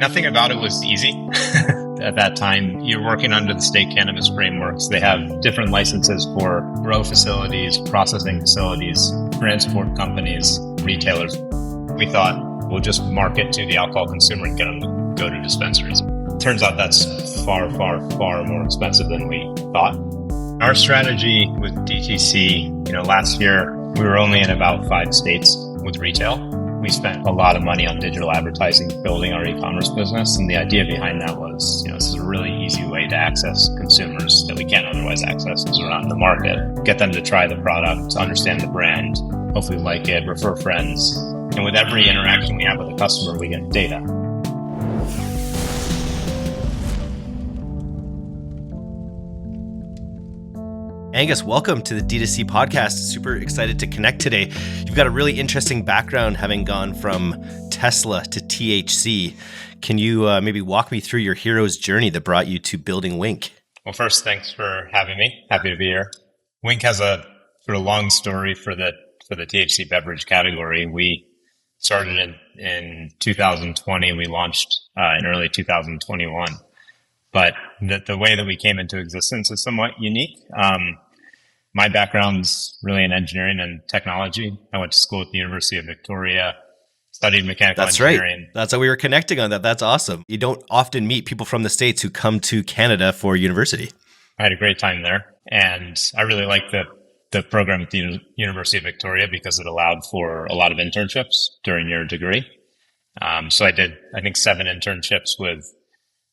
Nothing about it was easy. At that time, you're working under the state cannabis frameworks. They have different licenses for grow facilities, processing facilities, transport companies, retailers. We thought we'll just market to the alcohol consumer and get them to go to dispensaries. Turns out that's far, far, far more expensive than we thought. Our strategy with DTC, last year we were only in about 5 states with retail. We spent a lot of money on digital advertising, building our e-commerce business. And the idea behind that was, this is a really easy way to access consumers that we can't otherwise access because we're not in the market. Get them to try the product, understand the brand, hopefully like it, refer friends. And with every interaction we have with a customer, we get data. Angus, welcome to the DTC Podcast. Super excited to connect today. You've got a really interesting background, having gone from Tesla to THC. Can you maybe walk me through your hero's journey that brought you to building WYNK? Well, first, thanks for having me. Happy to be here. WYNK has a sort of long story for the THC beverage category. We started in 2020. We launched in early 2021. But the way that we came into existence is somewhat unique. My background's really in engineering and technology. I went to school at the University of Victoria, studied mechanical engineering. Right. That's how we were connecting on that. That's awesome. You don't often meet people from the States who come to Canada for university. I had a great time there. And I really liked the program at the University of Victoria because it allowed for a lot of internships during your degree. So I did, I think, 7 internships with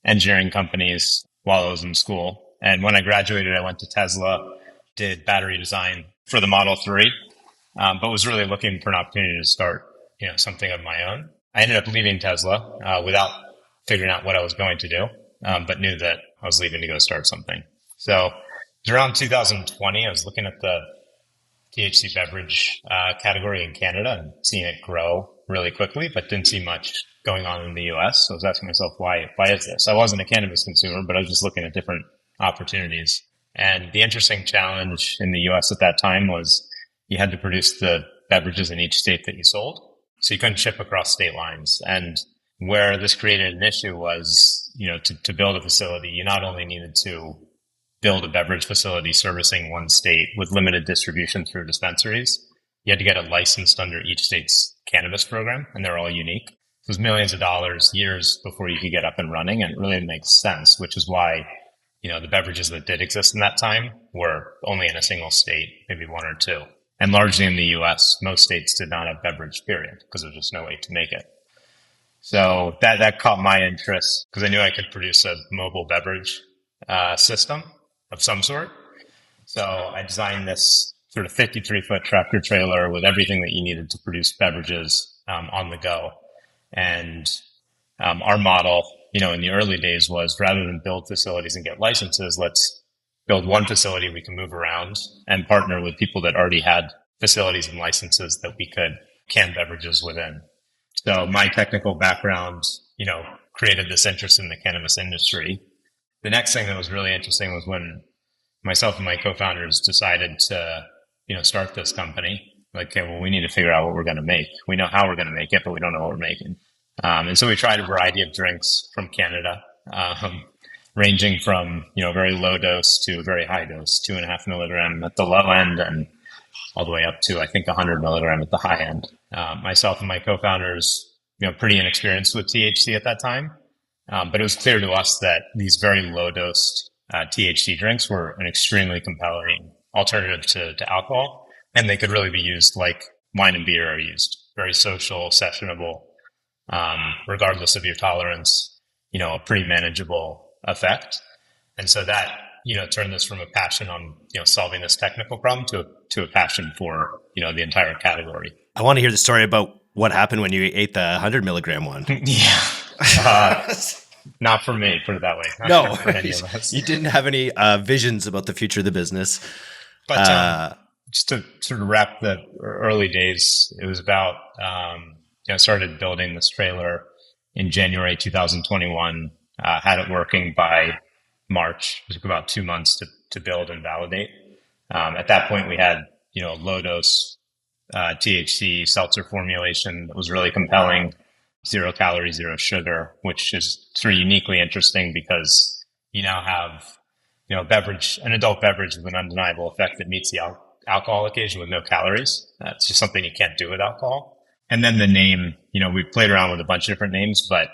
engineering companies while I was in school. And when I graduated, I went to Tesla, did battery design for the Model 3, but was really looking for an opportunity to start, something of my own. I ended up leaving Tesla without figuring out what I was going to do, but knew that I was leaving to go start something. So it was around 2020. I was looking at the THC beverage category in Canada and seeing it grow really quickly, but didn't see much going on in the US. So I was asking myself, why is this? I wasn't a cannabis consumer, but I was just looking at different opportunities. And the interesting challenge in the US at that time was you had to produce the beverages in each state that you sold. So you couldn't ship across state lines. And where this created an issue was, to build a facility, you not only needed to build a beverage facility servicing one state with limited distribution through dispensaries, you had to get it licensed under each state's cannabis program, and they're all unique. It was millions of dollars, years before you could get up and running, and it really makes sense, which is why, the beverages that did exist in that time were only in a single state, maybe 1 or 2. And largely in the US, most states did not have beverage, period, because there was just no way to make it. So that caught my interest because I knew I could produce a mobile beverage system of some sort. So I designed this sort of 53-foot tractor trailer with everything that you needed to produce beverages on the go. And our model, in the early days was rather than build facilities and get licenses, let's build one facility we can move around and partner with people that already had facilities and licenses that we could can beverages within. So my technical background, created this interest in the cannabis industry. The next thing that was really interesting was when myself and my co-founders decided to, start this company. Like, okay, well, we need to figure out what we're going to make. We know how we're going to make it, but we don't know what we're making. And so we tried a variety of drinks from Canada, ranging from, very low dose to very high dose, 2.5 milligram at the low end and all the way up to, I think, 100 milligram at the high end. Myself and my co-founders, pretty inexperienced with THC at that time. But it was clear to us that these very low dose THC drinks were an extremely compelling alternative to alcohol. And they could really be used like wine and beer are used. Very social, sessionable, regardless of your tolerance, a pretty manageable effect. And so that, turned this from a passion on, solving this technical problem to a passion for, the entire category. I want to hear the story about what happened when you ate the 100 milligram one. Yeah. Not for me, put it that way. No, you didn't have any visions about the future of the business. But just to sort of wrap the early days, it was about, I started building this trailer in January 2021, had it working by March. It took about 2 months to build and validate. At that point, we had, low dose THC seltzer formulation that was really compelling. zero calories, zero sugar, which is sort of uniquely interesting because you now have, an adult beverage with an undeniable effect that meets the alcohol occasion with no calories. That's just something you can't do with alcohol. And then the name, we played around with a bunch of different names, but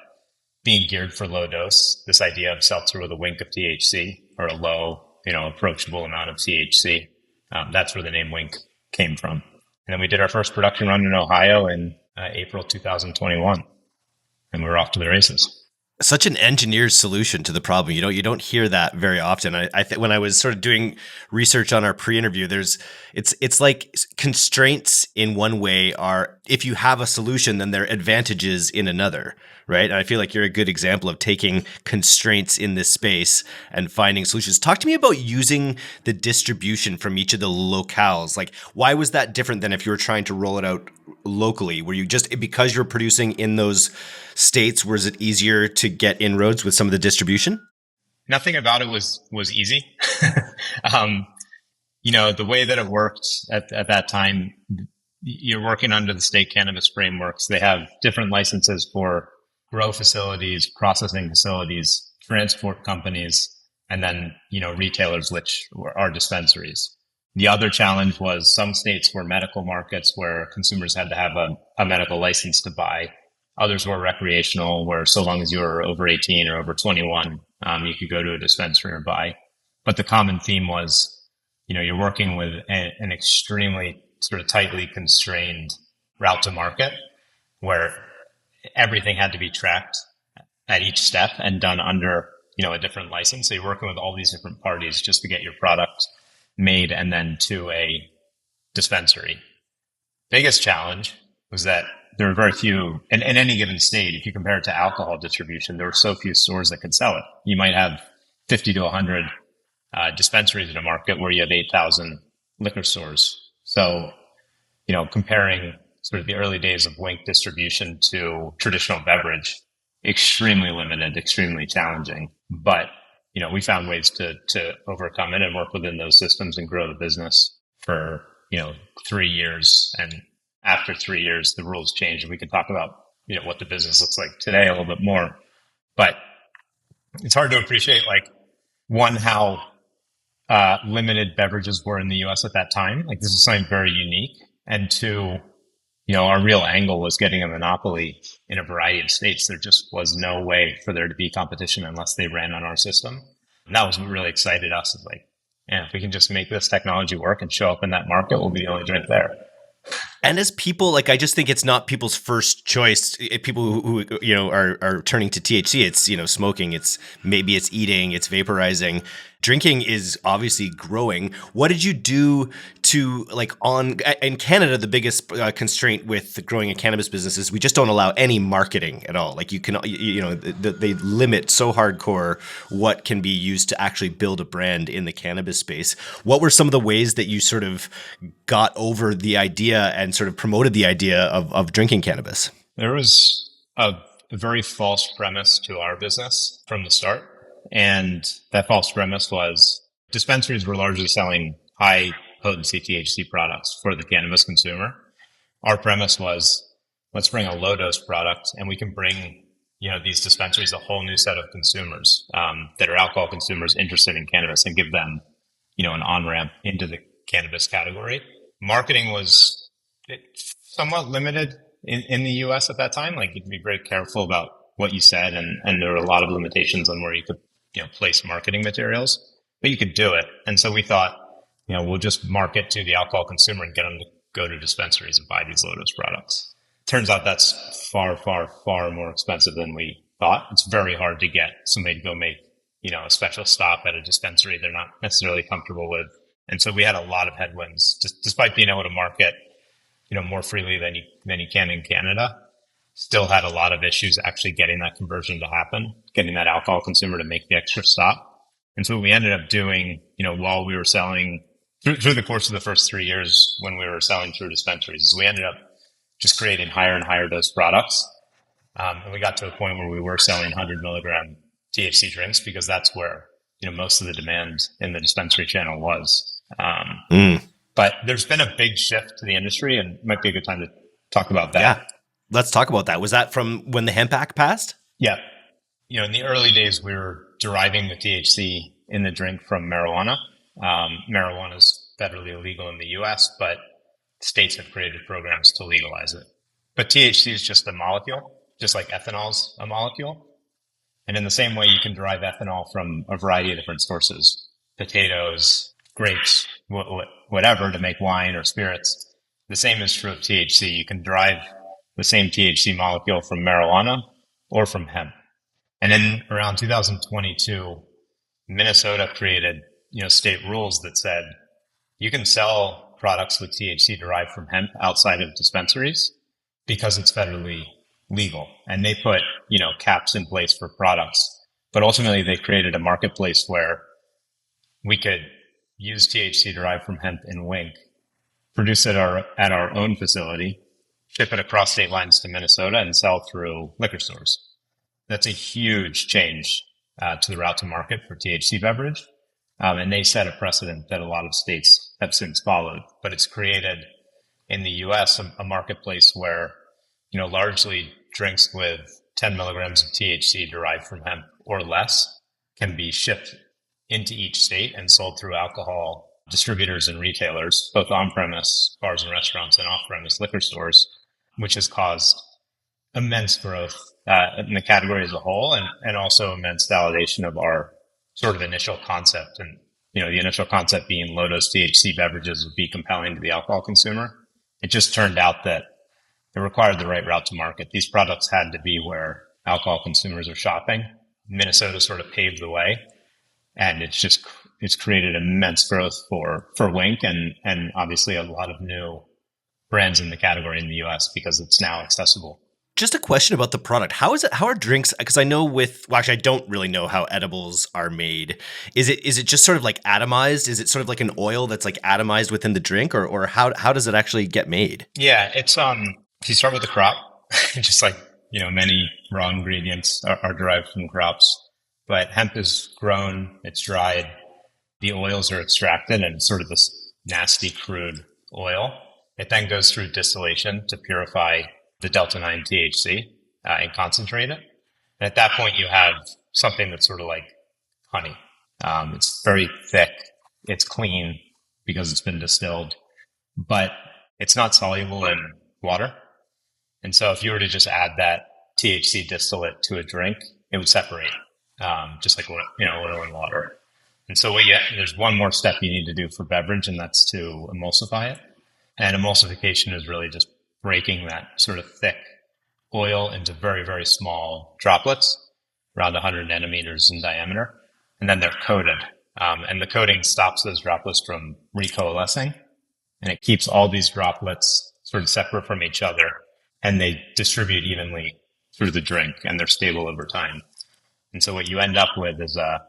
being geared for low dose, this idea of seltzer with a wink of THC or a low, approachable amount of THC, that's where the name WYNK came from. And then we did our first production run in Ohio in April 2021, and we were off to the races. Such an engineered solution to the problem. You don't hear that very often. I think when I was sort of doing research on our pre-interview, it's like constraints in one way are, if you have a solution, then there are advantages in another, right? And I feel like you're a good example of taking constraints in this space and finding solutions. Talk to me about using the distribution from each of the locales. Like, why was that different than if you were trying to roll it out locally? Were you just, because you're producing in those states, was it easier to get inroads with some of the distribution? Nothing about it was easy. The way that it worked at that time, you're working under the state cannabis frameworks. They have different licenses for grow facilities, processing facilities, transport companies, and then, retailers, which are dispensaries. The other challenge was some states were medical markets where consumers had to have a medical license to buy. Others were recreational, where so long as you were over 18 or over 21, you could go to a dispensary or buy. But the common theme was, you're working with an extremely sort of tightly constrained route to market where everything had to be tracked at each step and done under, a different license. So you're working with all these different parties just to get your product made and then to a dispensary. Biggest challenge was that there were very few in any given state. If you compare it to alcohol distribution, there were so few stores that could sell it. You might have 50 to 100 dispensaries in a market where you have 8,000 liquor stores. So, comparing sort of the early days of WYNK distribution to traditional beverage, extremely limited, extremely challenging. But, we found ways to overcome it and work within those systems and grow the business for, 3 years. And after 3 years, the rules changed, and we can talk about, what the business looks like today a little bit more. But it's hard to appreciate, how limited beverages were in the US at that time. This is something very unique. And two, our real angle was getting a monopoly in a variety of states. There just was no way for there to be competition unless they ran on our system. And that was what really excited us. Is if we can just make this technology work and show up in that market, we'll be the only drink there. And as people, I just think it's not people's first choice. People who are turning to THC, it's, smoking, it's eating, it's vaporizing. Drinking is obviously growing. What did you do to in Canada, the biggest constraint with growing a cannabis business is we just don't allow any marketing at all. You can, they limit so hardcore what can be used to actually build a brand in the cannabis space. What were some of the ways that you sort of got over the idea and sort of promoted the idea of drinking cannabis? There was a very false premise to our business from the start. And that false premise was dispensaries were largely selling high potency THC products for the cannabis consumer. Our premise was, let's bring a low dose product and we can bring, these dispensaries a whole new set of consumers, that are alcohol consumers interested in cannabis and give them, an on-ramp into the cannabis category. Marketing was somewhat limited in the US at that time. You could be very careful about what you said, and there were a lot of limitations on where you could place marketing materials, but you could do it. And so we thought, we'll just market to the alcohol consumer and get them to go to dispensaries and buy these low dose products. Turns out that's far, far, far more expensive than we thought. It's very hard to get somebody to go make, a special stop at a dispensary they're not necessarily comfortable with. And so we had a lot of headwinds, despite being able to market, more freely than you can in Canada. Still had a lot of issues actually getting that conversion to happen, getting that alcohol consumer to make the extra stop. And so what we ended up doing, while we were selling through the course of the first 3 years when we were selling through dispensaries, is we ended up just creating higher and higher dose products. And we got to a point where we were selling 100 milligram THC drinks because that's where, most of the demand in the dispensary channel was. But there's been a big shift to the industry, and it might be a good time to talk about that. Let's talk about that. Was that from when the Hemp Act passed? Yeah. In the early days, we were deriving the THC in the drink from marijuana. Marijuana is federally illegal in the US, but states have created programs to legalize it. But THC is just a molecule, just like ethanol is a molecule. And in the same way, you can derive ethanol from a variety of different sources, potatoes, grapes, whatever, to make wine or spirits. The same is true of THC. You can derive the same THC molecule from marijuana or from hemp. And in around 2022, Minnesota created, state rules that said you can sell products with THC derived from hemp outside of dispensaries because it's federally legal. And they put, caps in place for products. But ultimately, they created a marketplace where we could use THC derived from hemp in WYNK, produce it at our own facility, ship it across state lines to Minnesota, and sell through liquor stores. That's a huge change to the route to market for THC beverage. And they set a precedent that a lot of states have since followed. But it's created in the US a marketplace where, largely drinks with 10 milligrams of THC derived from hemp or less can be shipped into each state and sold through alcohol distributors and retailers, both on-premise bars and restaurants and off-premise liquor stores, which has caused immense growth in the category as a whole, and also immense validation of our sort of initial concept. And, the initial concept being low-dose THC beverages would be compelling to the alcohol consumer. It just turned out that it required the right route to market. These products had to be where alcohol consumers are shopping. Minnesota sort of paved the way, and it's created immense growth for WYNK and obviously a lot of new brands in the category in the US because it's now accessible. Just a question about the product. How are drinks? Because I know actually I don't really know how edibles are made. Is it just sort of like atomized? Is it sort of like an oil that's like atomized within the drink, or how does it actually get made? Yeah, it's you start with the crop, just like many raw ingredients are derived from crops. But hemp is grown, it's dried, the oils are extracted, and it's sort of this nasty crude oil. It then goes through distillation to purify the Delta-9 THC and concentrate it. And at that point, you have something that's sort of like honey. It's very thick. It's clean because it's been distilled, but it's not soluble in water. And so if you were to just add that THC distillate to a drink, it would separate, just like oil and water. And so there's one more step you need to do for beverage, and that's to emulsify it. And emulsification is really just breaking that sort of thick oil into very, very small droplets, around 100 nanometers in diameter. And then they're coated. And the coating stops those droplets from recoalescing. And it keeps all these droplets sort of separate from each other. And they distribute evenly through the drink, and they're stable over time. And so what you end up with is a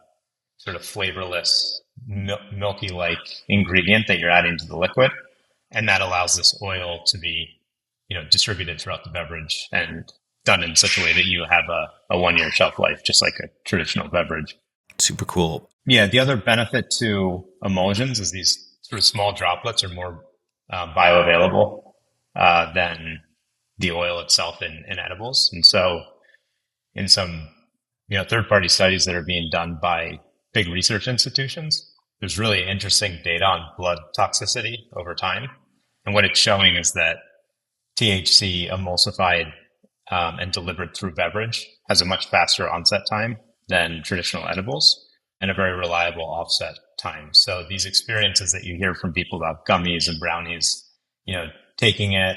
sort of flavorless, milky-like ingredient that you're adding to the liquid. And that allows this oil to be distributed throughout the beverage and done in such a way that you have a 1-year shelf life, just like a traditional beverage. Super cool. Yeah. The other benefit to emulsions is these sort of small droplets are more bioavailable than the oil itself in edibles. And so in some, third-party studies that are being done by big research institutions, there's really interesting data on blood toxicity over time. And what it's showing is that THC emulsified and delivered through beverage has a much faster onset time than traditional edibles and a very reliable offset time. So these experiences that you hear from people about gummies and brownies, taking it,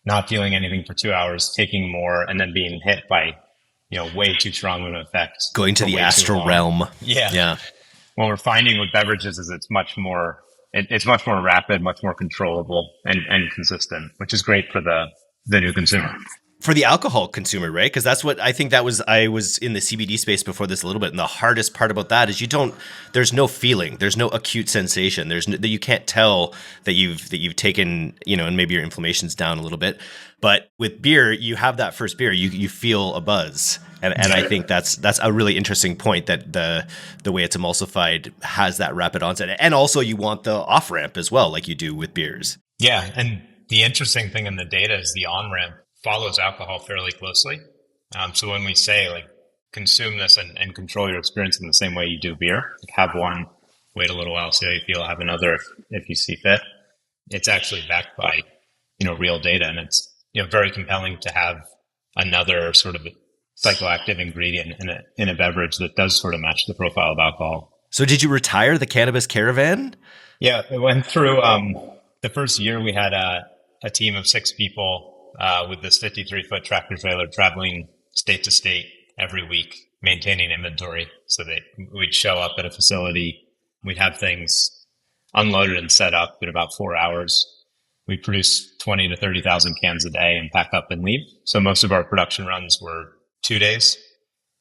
not feeling anything for 2 hours, taking more, and then being hit by, way too strong of an effect. Going to the astral realm. Yeah. What we're finding with beverages is it's much more rapid, much more controllable and consistent, which is great for the new consumer. For the alcohol consumer, right? Because that's what I think I was in the CBD space before this a little bit. And the hardest part about that is there's no feeling. There's no acute sensation. You can't tell that you've taken, and maybe your inflammation's down a little bit. But with beer, you have that first beer, you feel a buzz. And I think that's a really interesting point, that the way it's emulsified has that rapid onset. And also you want the off ramp as well, like you do with beers. Yeah. And the interesting thing in the data is the on ramp follows alcohol fairly closely. So when we say like consume this and control your experience in the same way you do beer, like have one, wait a little while, see how you feel, have another if you see fit. It's actually backed by, real data, and it's, very compelling to have another sort of psychoactive ingredient in a beverage that does sort of match the profile of alcohol. So did you retire the cannabis caravan? Yeah, it went through the first year. We had a team of 6 people with this 53-foot tractor trailer traveling state to state every week, maintaining inventory. So that we'd show up at a facility, we'd have things unloaded and set up in about 4 hours. We'd produce 20 to 30,000 cans a day and pack up and leave. So most of our production runs were 2 days.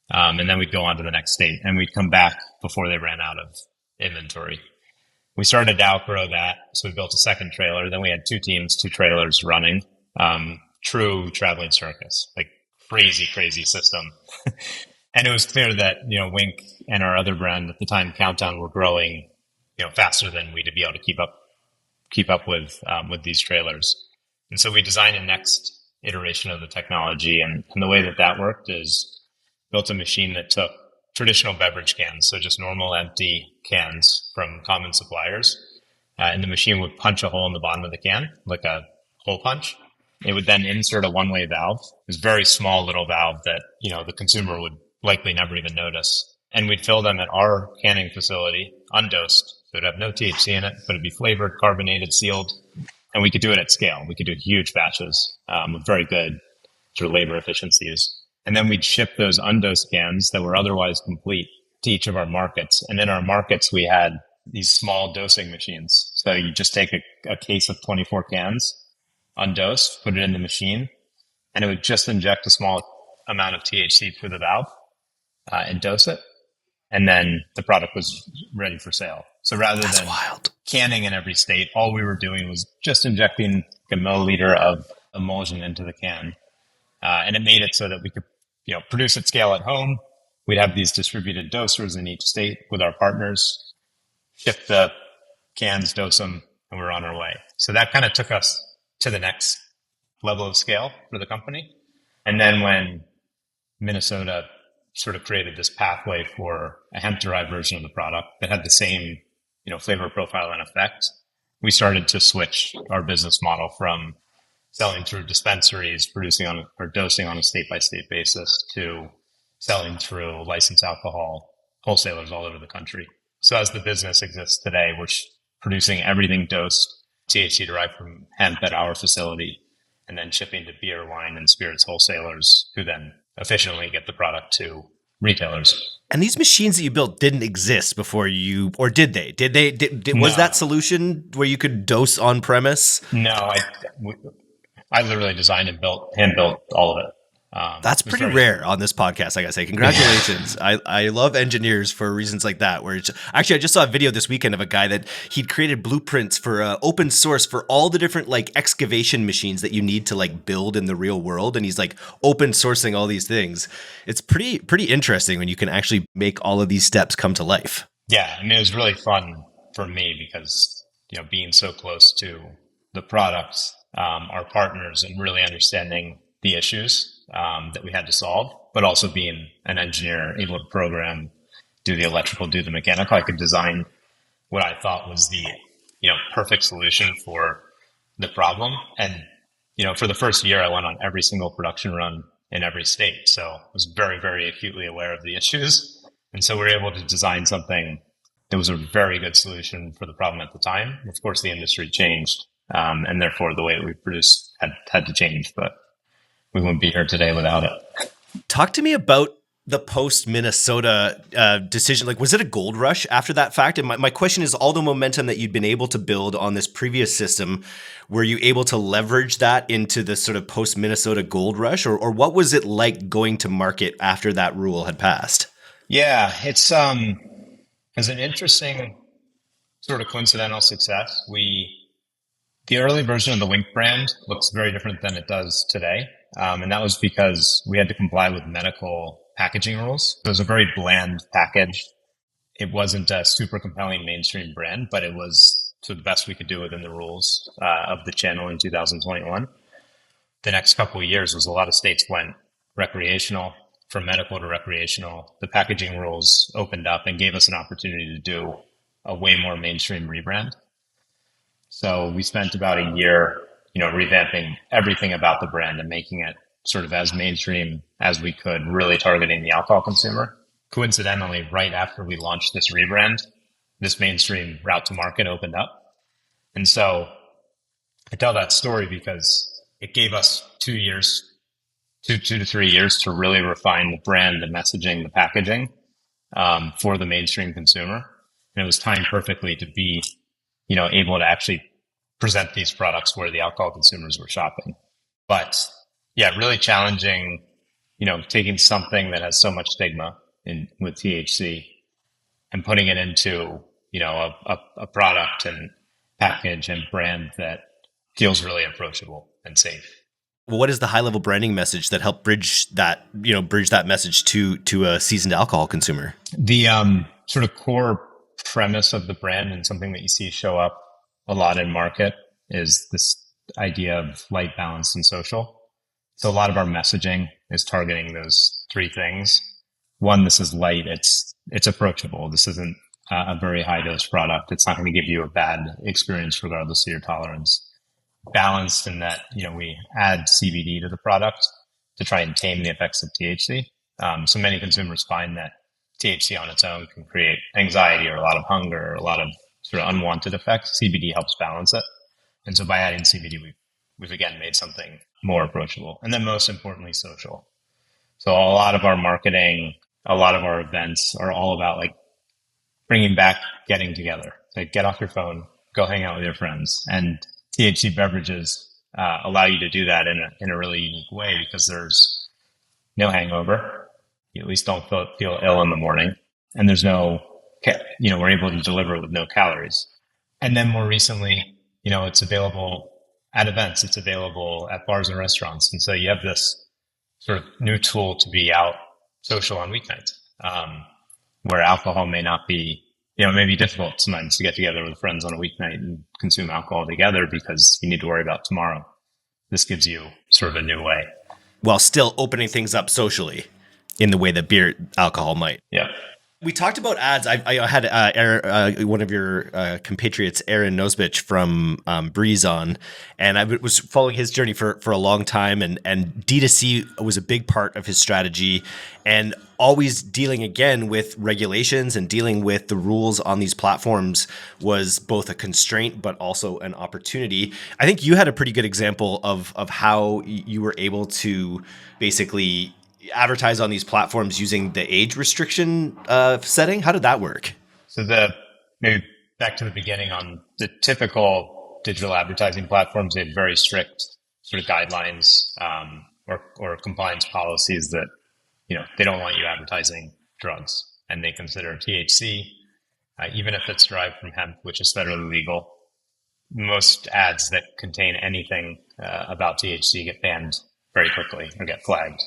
And then we'd go on to the next state, and we'd come back before they ran out of inventory. We started to outgrow that, so we built a second trailer. Then we had 2 teams, 2 trailers running. True traveling circus, like crazy system. And it was clear that, WYNK and our other brand at the time, Countdown, were growing, faster than we to be able to keep up with these trailers. And so we designed a next iteration of the technology. And the way that worked is built a machine that took traditional beverage cans, so just normal empty cans from common suppliers. And the machine would punch a hole in the bottom of the can, like a hole punch. It would then insert a one-way valve, this very small little valve that, the consumer would likely never even notice. And we'd fill them at our canning facility, undosed. So it'd have no THC in it, but it'd be flavored, carbonated, sealed. And we could do it at scale. We could do huge batches with very good sort of labor efficiencies. And then we'd ship those undosed cans that were otherwise complete to each of our markets. And in our markets, we had these small dosing machines. So you just take a case of 24 cans, undosed, put it in the machine, and it would just inject a small amount of THC through the valve and dose it. And then the product was ready for sale. So rather than canning in every state, all we were doing was just injecting a milliliter of emulsion into the can. And it made it so that we could, produce at scale at home. We'd have these distributed dosers in each state with our partners, ship the cans, dose them, and we're on our way. So that kind of took us to the next level of scale for the company. And then when Minnesota sort of created this pathway for a hemp-derived version of the product that had the same, flavor profile and effect, we started to switch our business model from selling through dispensaries, producing or dosing on a state-by-state basis, to selling through licensed alcohol wholesalers all over the country. So as the business exists today, we're producing everything dosed, THC derived from hemp at our facility, and then shipping to beer, wine, and spirits wholesalers who then efficiently get the product to retailers. And these machines that you built didn't exist before you, or did they? No. Was that solution where you could dose on premise? No, I literally designed and hand built all of it. That's pretty rare on this podcast, I gotta say. Congratulations. I love engineers for reasons like that. Actually, I just saw a video this weekend of a guy that he'd created blueprints for open source for all the different excavation machines that you need to build in the real world. And he's open sourcing all these things. It's pretty interesting when you can actually make all of these steps come to life. Yeah. It was really fun for me because, being so close to the products, our partners, and really understanding the issues that we had to solve, but also being an engineer, able to program, do the electrical, do the mechanical. I could design what I thought was the, perfect solution for the problem. And, for the first year, I went on every single production run in every state. So I was very, very acutely aware of the issues. And so we were able to design something that was a very good solution for the problem at the time. Of course, the industry changed, and therefore the way that we produced had to change, but we wouldn't be here today without it. Talk to me about the post-Minnesota decision. Was it a gold rush after that fact? And my question is, all the momentum that you'd been able to build on this previous system, were you able to leverage that into this sort of post-Minnesota gold rush? Or what was it like going to market after that rule had passed? Yeah, it's an interesting sort of coincidental success. The early version of the WYNK brand looks very different than it does today. And that was because we had to comply with medical packaging rules. It was a very bland package. It wasn't a super compelling mainstream brand, but it was to the best we could do within the rules of the channel in 2021. the next couple of years was a lot of states went recreational, from medical to recreational. The packaging rules opened up and gave us an opportunity to do a way more mainstream rebrand. So we spent about a year, revamping everything about the brand and making it sort of as mainstream as we could, really targeting the alcohol consumer. Coincidentally, right after we launched this rebrand, this mainstream route to market opened up. And so I tell that story because it gave us 2 to 3 years to really refine the brand, the messaging, the packaging for the mainstream consumer. And it was timed perfectly to be, able to actually present these products where the alcohol consumers were shopping. But yeah, really challenging, taking something that has so much stigma with THC and putting it into, a product and package and brand that feels really approachable and safe. What is the high level branding message that helped bridge that message to a seasoned alcohol consumer? The sort of core premise of the brand, and something that you see show up a lot in market, is this idea of light, balanced, and social. So a lot of our messaging is targeting those three things. One, this is light. It's approachable. This isn't a very high dose product. It's not going to give you a bad experience regardless of your tolerance. Balanced in that, we add CBD to the product to try and tame the effects of THC. So many consumers find that THC on its own can create anxiety or a lot of hunger or a lot of sort of unwanted effects. CBD helps balance it. And so by adding CBD, we've again made something more approachable. And then most importantly, social. So a lot of our marketing, a lot of our events are all about like bringing back getting together. Like get off your phone, go hang out with your friends. And THC beverages allow you to do that in a really unique way because there's no hangover. You at least don't feel ill in the morning. And there's no, we're able to deliver with no calories. And then more recently, it's available at events. It's available at bars and restaurants. And so you have this sort of new tool to be out social on weeknights, where alcohol may not be, it may be difficult sometimes to get together with friends on a weeknight and consume alcohol together because you need to worry about tomorrow. This gives you sort of a new way. While still opening things up socially in the way that alcohol might. Yeah. We talked about ads. I had one of your compatriots, Aaron Nosbich from Breeze on, and I was following his journey for a long time. And D2C was a big part of his strategy, and always dealing again with regulations and dealing with the rules on these platforms was both a constraint, but also an opportunity. I think you had a pretty good example of how you were able to basically advertise on these platforms using the age restriction setting. How did that work? So maybe back to the beginning, on the typical digital advertising platforms, they have very strict sort of guidelines or compliance policies that, they don't want you advertising drugs, and they consider THC, even if it's derived from hemp, which is federally legal. Most ads that contain anything about THC get banned very quickly or get flagged.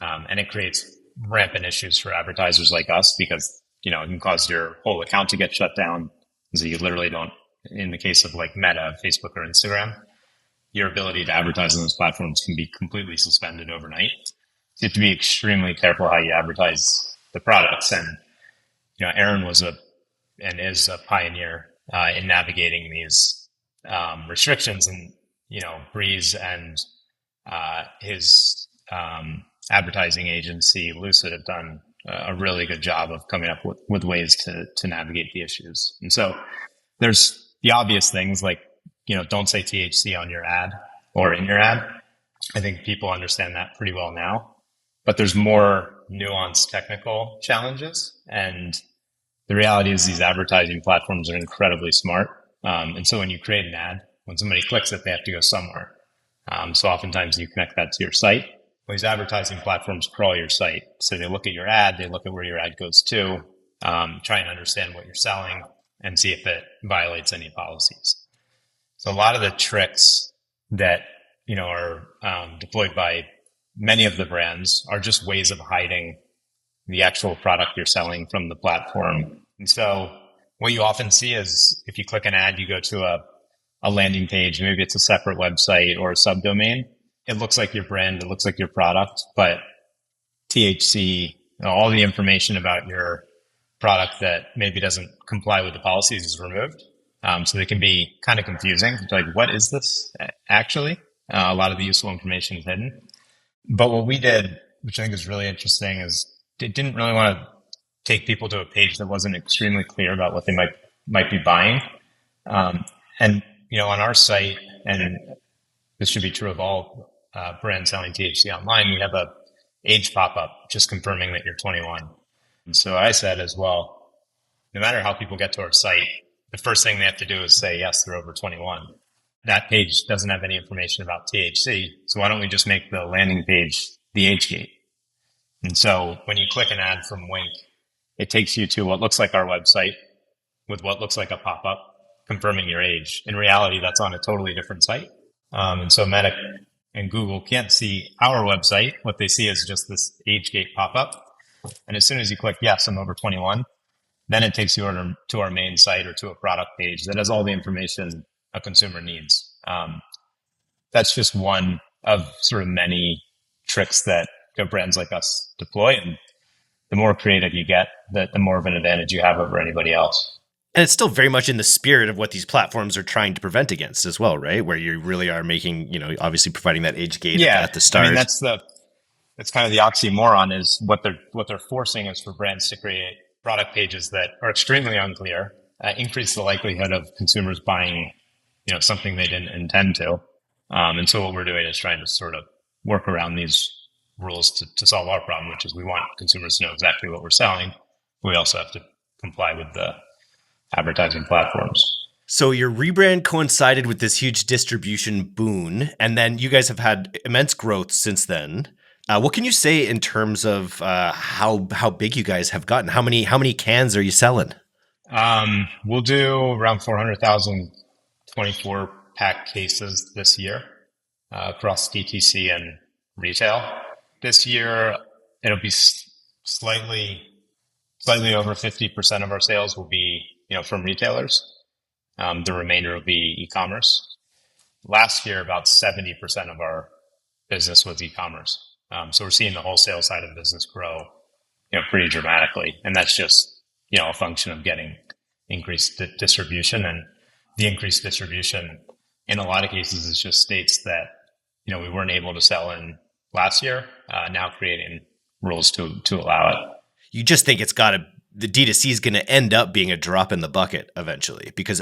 And it creates rampant issues for advertisers like us because, it can cause your whole account to get shut down. So you literally don't, in the case of like Meta, Facebook or Instagram, your ability to advertise on those platforms can be completely suspended overnight. So you have to be extremely careful how you advertise the products. And, Aaron was and is a pioneer in navigating these restrictions, and, Breeze and his advertising agency, Lucid, have done a really good job of coming up with ways to navigate the issues. And so there's the obvious things like, don't say THC on your ad or in your ad. I think people understand that pretty well now, but there's more nuanced technical challenges. And the reality is these advertising platforms are incredibly smart. And so when you create an ad, when somebody clicks it, they have to go somewhere. So oftentimes you connect that to your site. These advertising platforms crawl your site. So they look at your ad, they look at where your ad goes to, try and understand what you're selling and see if it violates any policies. So a lot of the tricks that, are deployed by many of the brands are just ways of hiding the actual product you're selling from the platform. And so what you often see is if you click an ad, you go to a landing page, maybe it's a separate website or a subdomain, it looks like your brand, it looks like your product, but THC, all the information about your product that maybe doesn't comply with the policies is removed. So they can be kind of confusing. Like, what is this actually? A lot of the useful information is hidden. But what we did, which I think is really interesting, is it didn't really want to take people to a page that wasn't extremely clear about what they might be buying. And on our site, and this should be true of all brands selling THC online, we have a age pop-up just confirming that you're 21. And so I said as well, no matter how people get to our site, the first thing they have to do is say, yes, they're over 21. That page doesn't have any information about THC. So why don't we just make the landing page the Age-Gate? And so when you click an ad from WYNK, it takes you to what looks like our website with what looks like a pop-up confirming your age. In reality, that's on a totally different site. And so Meta and Google can't see our website. What they see is just this Age-Gate pop-up. And as soon as you click, yes, I'm over 21, then it takes you to our main site or to a product page that has all the information a consumer needs. That's just one of sort of many tricks that brands like us deploy. And the more creative you get, the more of an advantage you have over anybody else. And it's still very much in the spirit of what these platforms are trying to prevent against as well, right? Where you really are making, obviously providing that age gate at the start. I mean, that's kind of the oxymoron is what they're forcing is for brands to create product pages that are extremely unclear, increase the likelihood of consumers buying, something they didn't intend to. And so what we're doing is trying to sort of work around these rules to solve our problem, which is we want consumers to know exactly what we're selling. We also have to comply with the advertising platforms. So your rebrand coincided with this huge distribution boon, and then you guys have had immense growth since then. What can you say in terms of how big you guys have gotten? How many cans are you selling? We'll do around 400,000 24-pack cases this year across DTC and retail. This year, it'll be slightly over 50% of our sales will be from retailers. The remainder will be e-commerce. Last year, about 70% of our business was e-commerce. So we're seeing the wholesale side of the business grow, pretty dramatically. And that's just, a function of getting increased distribution. And the increased distribution in a lot of cases is just states that, we weren't able to sell in last year, now creating rules to allow it. You just think the D2C is going to end up being a drop in the bucket eventually because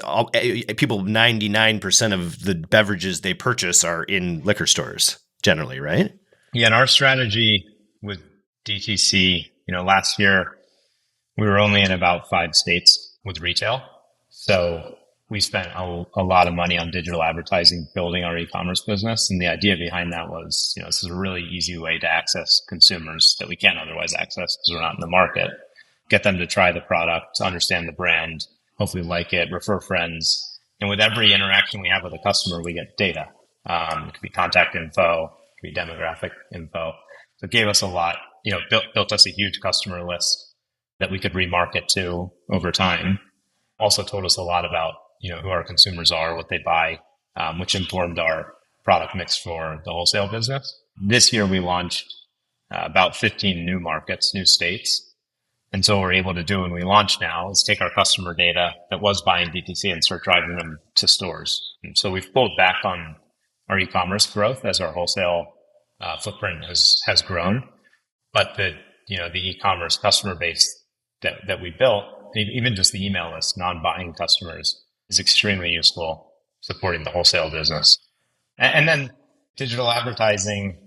people, 99% of the beverages they purchase are in liquor stores generally, right? Yeah, and our strategy with DTC, last year we were only in about 5 states with retail. So we spent a lot of money on digital advertising, building our e-commerce business. And the idea behind that was, this is a really easy way to access consumers that we can't otherwise access because we're not in the market. Get them to try the product, understand the brand, hopefully like it, refer friends. And with every interaction we have with a customer, we get data. It could be contact info, it could be demographic info. So it gave us a lot, built us a huge customer list that we could remarket to over time. Also told us a lot about, who our consumers are, what they buy, which informed our product mix for the wholesale business. This year we launched about 15 new markets, new states. And so what we're able to do when we launch now is take our customer data that was buying DTC and start driving them to stores. And so we've pulled back on our e-commerce growth as our wholesale footprint has grown. But the e-commerce customer base that we built, even just the email list, non-buying customers, is extremely useful supporting the wholesale business. And then digital advertising,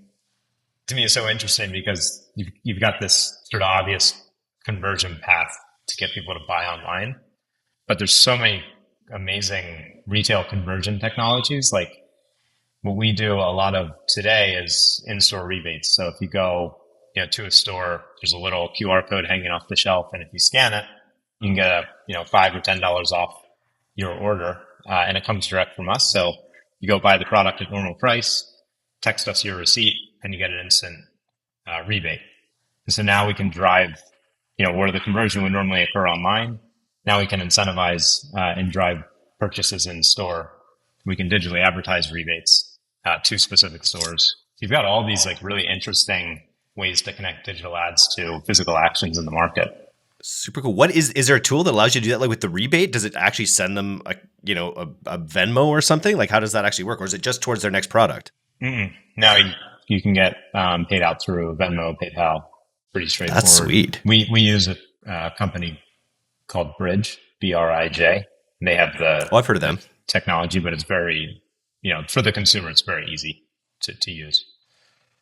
to me, is so interesting because you've got this sort of obvious conversion path to get people to buy online. But there's so many amazing retail conversion technologies. Like what we do a lot of today is in-store rebates. So if you go to a store, there's a little QR code hanging off the shelf. And if you scan it, you can get $5 or $10 off your order. And it comes direct from us. So you go buy the product at normal price, text us your receipt, and you get an instant rebate. And so now we can drive where the conversion would normally occur online. Now we can incentivize and drive purchases in store. We can digitally advertise rebates to specific stores you've got all these like really interesting ways to connect digital ads to physical actions in the market. Super cool. What is there a tool that allows you to do that? Like with the rebate, does it actually send them a Venmo or something? Like how does that actually work? Or is it just towards their next product? No, you can get paid out through Venmo, PayPal. Pretty straightforward. That's sweet. We use a company called Bridge, BRIJ. They have I've heard of them. Technology, but it's very, for the consumer, it's very easy to use.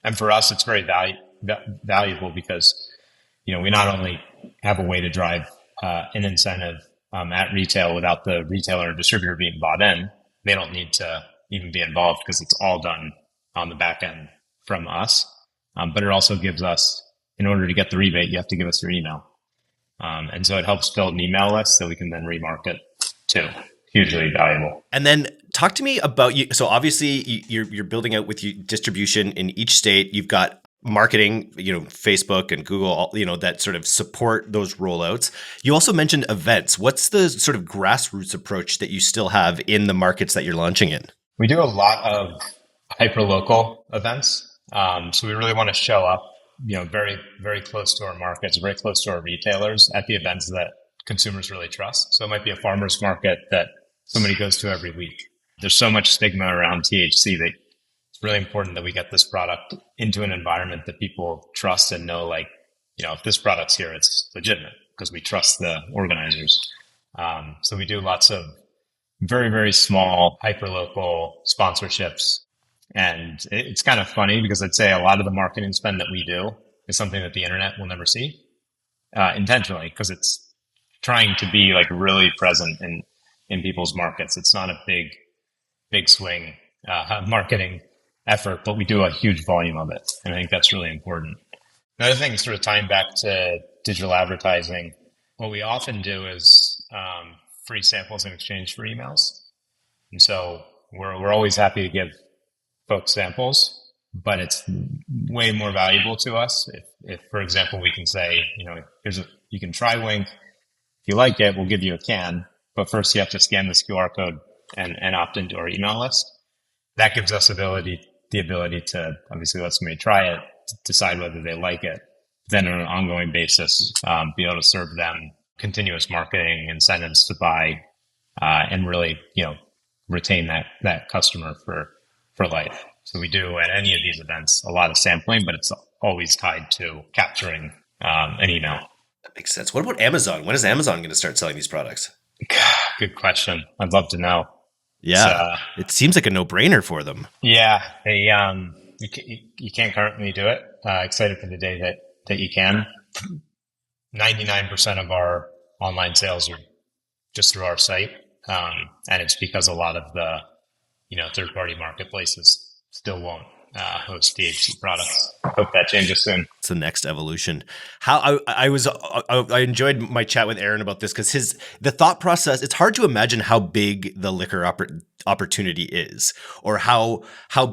And for us, it's very valuable because, we not only have a way to drive an incentive at retail without the retailer or distributor being bought in. They don't need to even be involved because it's all done on the back end from us. But it also gives us, in order to get the rebate, you have to give us your email. And so it helps build an email list that we can then remarket to. Hugely valuable. And then talk to me about you. So obviously you're building out with distribution in each state. You've got marketing, Facebook and Google, that sort of support those rollouts. You also mentioned events. What's the sort of grassroots approach that you still have in the markets that you're launching in? We do a lot of hyper-local events. So we really want to show up, very, very close to our markets, very close to our retailers at the events that consumers really trust. So it might be a farmer's market that somebody goes to every week. There's so much stigma around THC that it's really important that we get this product into an environment that people trust and know, like, if this product's here, it's legitimate because we trust the organizers. So we do lots of very, very small, hyper-local sponsorships. And it's kind of funny because I'd say a lot of the marketing spend that we do is something that the internet will never see intentionally because it's trying to be like really present in people's markets. It's not a big swing marketing effort, but we do a huge volume of it. And I think that's really important. Another thing is sort of tying back to digital advertising. What we often do is free samples in exchange for emails. And so we're always happy to give folks samples, but it's way more valuable to us if for example, we can say, you can try WYNK. If you like it, we'll give you a can, but first you have to scan this QR code and opt into our email list. That gives us the ability to obviously let somebody try it, to decide whether they like it, then on an ongoing basis, be able to serve them continuous marketing incentives to buy, and really, retain that customer for life. So we do at any of these events a lot of sampling, but it's always tied to capturing an email. That makes sense. What about Amazon? When is Amazon going to start selling these products? Good question. I'd love to know. Yeah, it seems like a no-brainer for them. Yeah, they you can't currently do it. Excited for the day that you can. 99% of our online sales are just through our site, and it's because a lot of the third-party marketplaces still won't host THC products. Hope that changes soon. It's the next evolution. How I enjoyed my chat with Aaron about this because the thought process. It's hard to imagine how big the liquor opportunity is, or how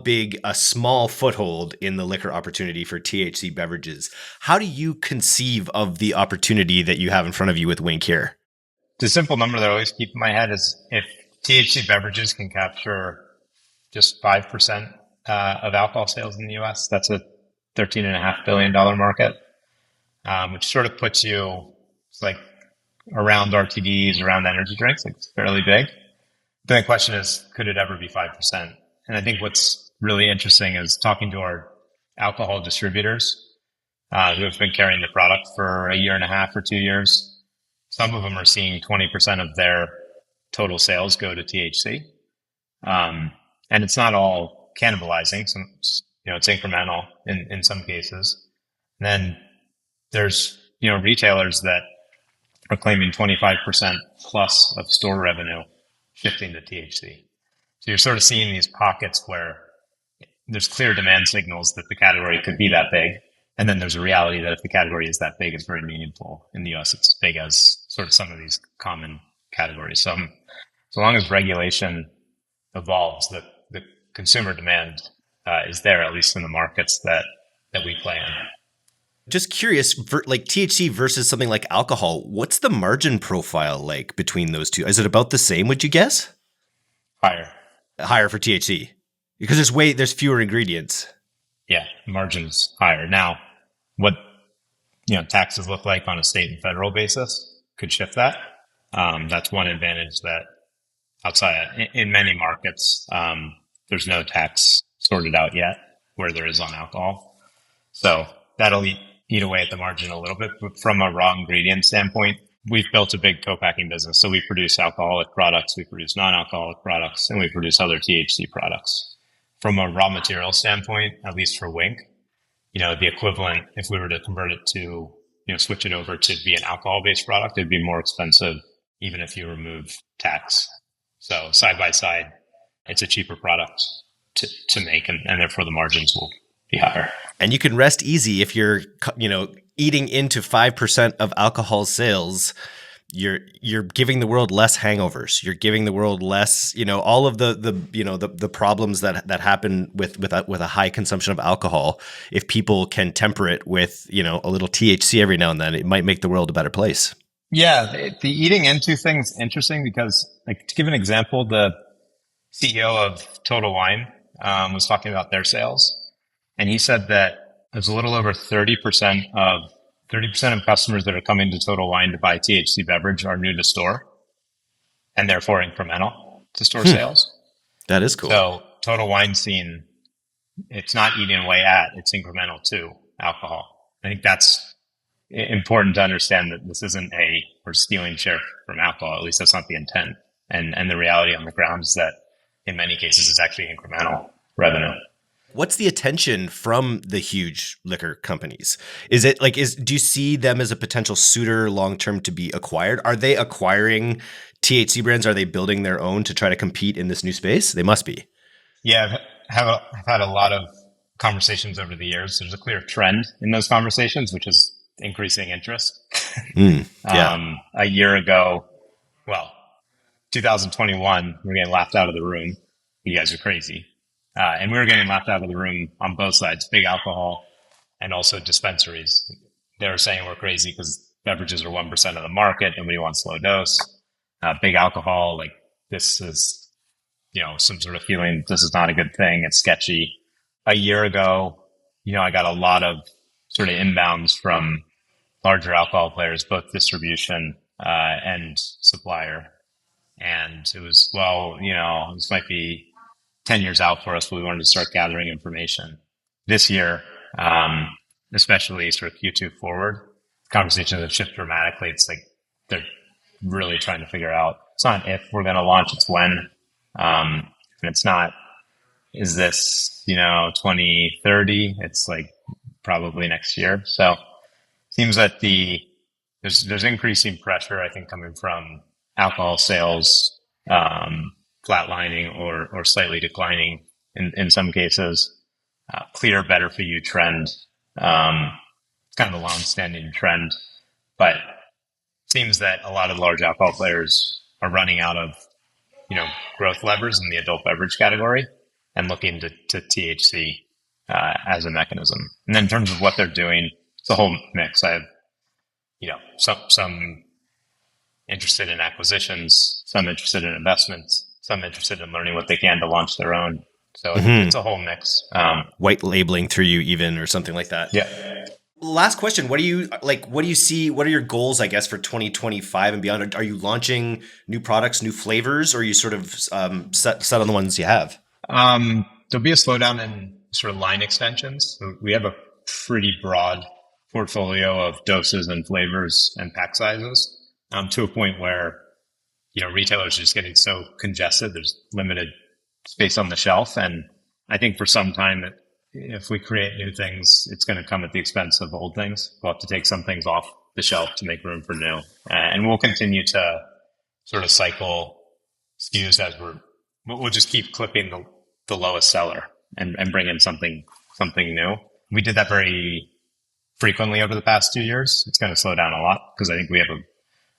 big a small foothold in the liquor opportunity for THC beverages. How do you conceive of the opportunity that you have in front of you with WYNK here? The simple number that I always keep in my head is if THC beverages can capture just 5% of alcohol sales in the US, that's a $13.5 billion market, which sort of puts you like around RTDs, around energy drinks. Like it's fairly big. Then the question is, could it ever be 5%? And I think what's really interesting is talking to our alcohol distributors who have been carrying the product for a year and a half or 2 years. Some of them are seeing 20% of their total sales go to THC. And it's not all cannibalizing. It's incremental in some cases. And then there's, retailers that are claiming 25% plus of store revenue shifting to THC. So you're sort of seeing these pockets where there's clear demand signals that the category could be that big. And then there's a reality that if the category is that big, it's very meaningful. In the US, it's big as sort of some of these common categories. So long as regulation evolves, the consumer demand is there, at least in the markets that we play in. Just curious, like THC versus something like alcohol, what's the margin profile like between those two? Is it about the same, would you guess? Higher for THC because there's fewer ingredients. yeah, margins higher. Now, what taxes look like on a state and federal basis could shift that. That's one advantage that outside in many markets, there's no tax sorted out yet where there is on alcohol. So that'll eat away at the margin a little bit. But from a raw ingredient standpoint, we've built a big co-packing business. So we produce alcoholic products, we produce non-alcoholic products, and we produce other THC products. From a raw material standpoint, at least for WYNK, the equivalent, if we were to convert it to, switch it over to be an alcohol-based product, it'd be more expensive even if you remove tax. So side by side, it's a cheaper product to make, and therefore the margins will be higher. And you can rest easy if you're, eating into 5% of alcohol sales. You're giving the world less hangovers. You're giving the world less, all of the problems that happen with a high consumption of alcohol. If people can temper it with, a little THC every now and then, it might make the world a better place. Yeah, the eating into thing's interesting because, like, to give an example, the CEO of Total Wine was talking about their sales, and he said that there's a little over 30% of customers that are coming to Total Wine to buy THC beverage are new to store, and therefore incremental to store sales. That is cool. So Total Wine scene, it's not eating away at, it's incremental to alcohol. I think that's important to understand, that this isn't we're stealing share from alcohol. At least that's not the intent. And the reality on the ground is that in many cases it's actually incremental revenue. What's the attention from the huge liquor companies? Is it do you see them as a potential suitor long-term to be acquired? Are they acquiring THC brands? Are they building their own to try to compete in this new space? They must be. Yeah, I've had a lot of conversations over the years. There's a clear trend in those conversations, which is increasing interest. Yeah. A year ago, 2021, we were getting laughed out of the room. You guys are crazy. And we were getting laughed out of the room on both sides, big alcohol and also dispensaries. They were saying we're crazy because beverages are 1% of the market. Nobody wants low dose. Big alcohol, like, this is, some sort of feeling this is not a good thing. It's sketchy. A year ago, I got a lot of sort of inbounds from larger alcohol players, both distribution and supplier. And it was, this might be 10 years out for us, but we wanted to start gathering information. This year, especially sort of Q2 forward, conversations have shifted dramatically. It's like they're really trying to figure out, it's not if we're going to launch, it's when. And it's not, is this, 2030? It's like probably next year. So it seems that there's increasing pressure, I think, coming from alcohol sales, flatlining or slightly declining in some cases. Clear, better for you trend. It's kind of a long-standing trend, but it seems that a lot of large alcohol players are running out of, growth levers in the adult beverage category and looking to THC as a mechanism. And then in terms of what they're doing, it's a whole mix. I have, some interested in acquisitions, some interested in investments, some interested in learning what they can to launch their own. So it's a whole mix. White labeling through you even, or something like that. Yeah. Last question. What do you see? What are your goals, I guess, for 2025 and beyond? Are you launching new products, new flavors, or are you sort of set on the ones you have? There'll be a slowdown in sort of line extensions. We have a pretty broad portfolio of doses and flavors and pack sizes, to a point where, retailers are just getting so congested. There's limited space on the shelf. And I think for some time that if we create new things, it's going to come at the expense of old things. We'll have to take some things off the shelf to make room for new. And we'll continue to sort of cycle SKUs as we'll just keep clipping the lowest seller and bring in something new. We did that very frequently over the past 2 years. It's going to slow down a lot because I think we have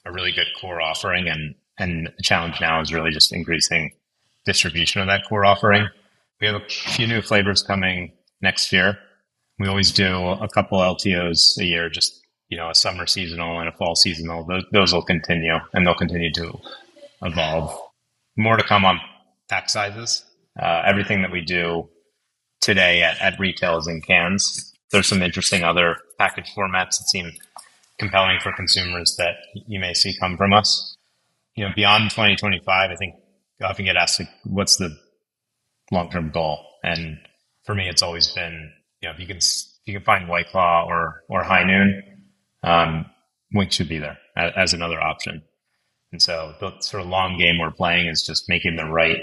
a really good core offering, and the challenge now is really just increasing distribution of that core offering. We have a few new flavors coming next year. We always do a couple LTOs a year, just, a summer seasonal and a fall seasonal. Those will continue, and they'll continue to evolve. More to come on pack sizes. Everything that we do today at retail is in cans. There's some interesting other package formats that seem compelling for consumers that you may see come from us. Beyond 2025, I think I often get asked, like, what's the long-term goal? And for me, it's always been, if you can find White Claw or High Noon, WYNK should be there as another option. And so the sort of long game we're playing is just making the right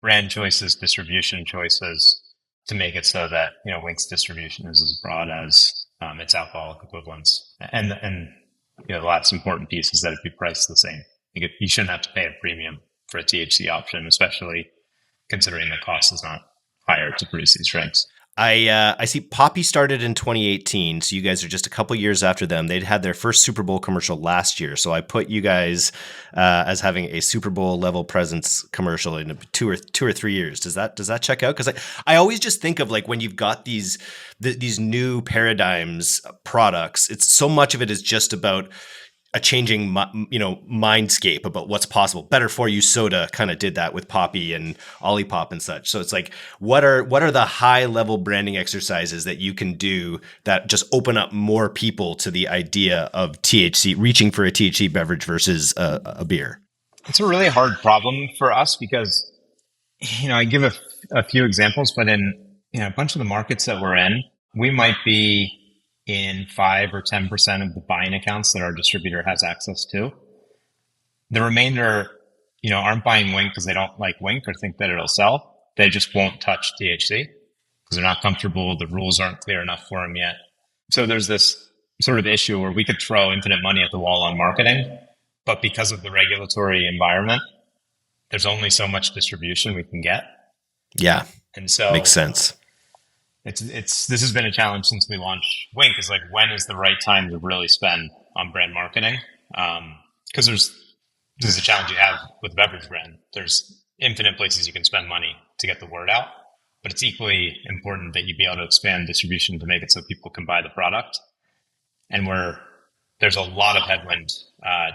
brand choices, distribution choices to make it so that, WYNK's distribution is as broad as its alcoholic equivalents. And the last important piece is that it be priced the same. You shouldn't have to pay a premium for a THC option, especially considering the cost is not higher to produce these drinks. I see Poppy started in 2018, so you guys are just a couple years after them. They'd had their first Super Bowl commercial last year, so I put you guys as having a Super Bowl level presence commercial in 2 or 3 years. Does that check out? Because I always just think of, like, when you've got these new paradigms products, it's so much of it is just about a changing, mindscape about what's possible. Better For You soda kind of did that with Poppy and Olipop and such. So it's like, what are the high level branding exercises that you can do that just open up more people to the idea of THC, reaching for a THC beverage versus a beer? It's a really hard problem for us because, I give a few examples, but in a bunch of the markets that we're in, we might be in 5 or 10% of the buying accounts that our distributor has access to. The remainder, aren't buying WYNK because they don't like WYNK or think that it'll sell. They just won't touch THC because they're not comfortable. The rules aren't clear enough for them yet. So there's this sort of issue where we could throw infinite money at the wall on marketing, but because of the regulatory environment, there's only so much distribution we can get. Yeah. And so makes sense. This has been a challenge since we launched WYNK, is like, when is the right time to really spend on brand marketing? Because this is a challenge you have with a beverage brand. There's infinite places you can spend money to get the word out, but it's equally important that you be able to expand distribution to make it so people can buy the product. And there's a lot of headwind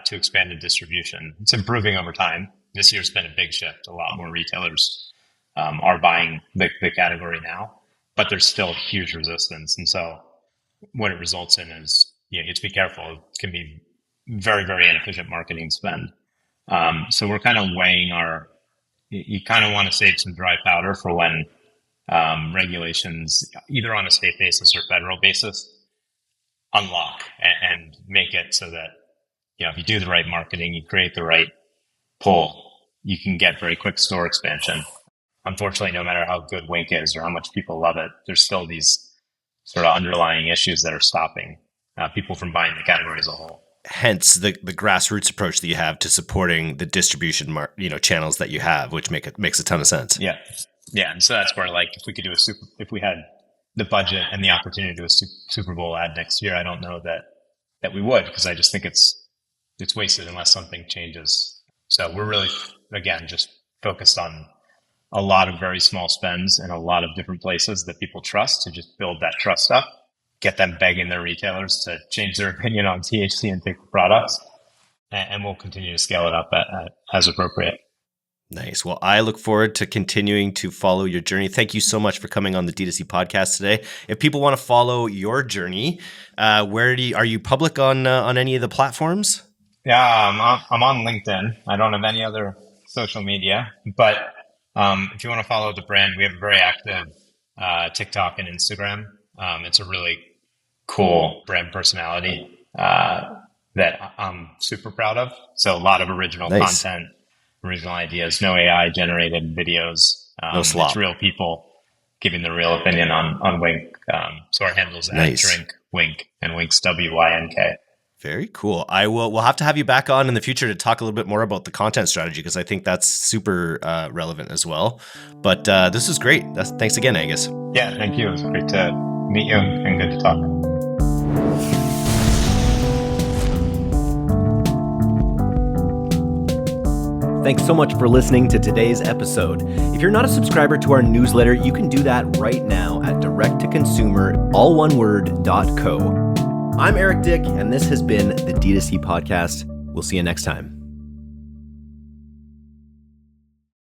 to expanded distribution. It's improving over time. This year's been a big shift. A lot more retailers are buying the category now. But there's still huge resistance. And so what it results in is, you have to be careful. It can be very, very inefficient marketing spend. So we're kind of weighing you kind of want to save some dry powder for when regulations, either on a state basis or federal basis, unlock and make it so that, if you do the right marketing, you create the right pull, you can get very quick store expansion. Unfortunately, no matter how good WYNK is or how much people love it, there's still these sort of underlying issues that are stopping people from buying the category as a whole. Hence the grassroots approach that you have to supporting the distribution channels that you have, which makes a ton of sense. Yeah. And so that's where, like, if we had the budget and the opportunity to do a Super Bowl ad next year, I don't know that we would, because I just think it's wasted unless something changes. So we're really, again, just focused on a lot of very small spends in a lot of different places that people trust, to just build that trust up, get them begging their retailers to change their opinion on THC and take the products, and we'll continue to scale it up as appropriate. Nice. Well, I look forward to continuing to follow your journey. Thank you so much for coming on the D2C podcast today. If people want to follow your journey, are you public on any of the platforms? Yeah, I'm on LinkedIn. I don't have any other social media, but if you want to follow the brand, we have a very active TikTok and Instagram. It's a really cool brand personality that I'm super proud of. So a lot of original content, original ideas, no AI generated videos. No slop. It's real people giving the real opinion on WYNK. So our handles at Drink WYNK, and WYNK's WYNK. Very cool. We'll have to have you back on in the future to talk a little bit more about the content strategy, because I think that's super relevant as well. But this is great. Thanks again, Angus. Yeah, thank you. It was great to meet you and good to talk. Thanks so much for listening to today's episode. If you're not a subscriber to our newsletter, you can do that right now at directtoconsumer.co. I'm Eric Dick, and this has been the D2C Podcast. We'll see you next time.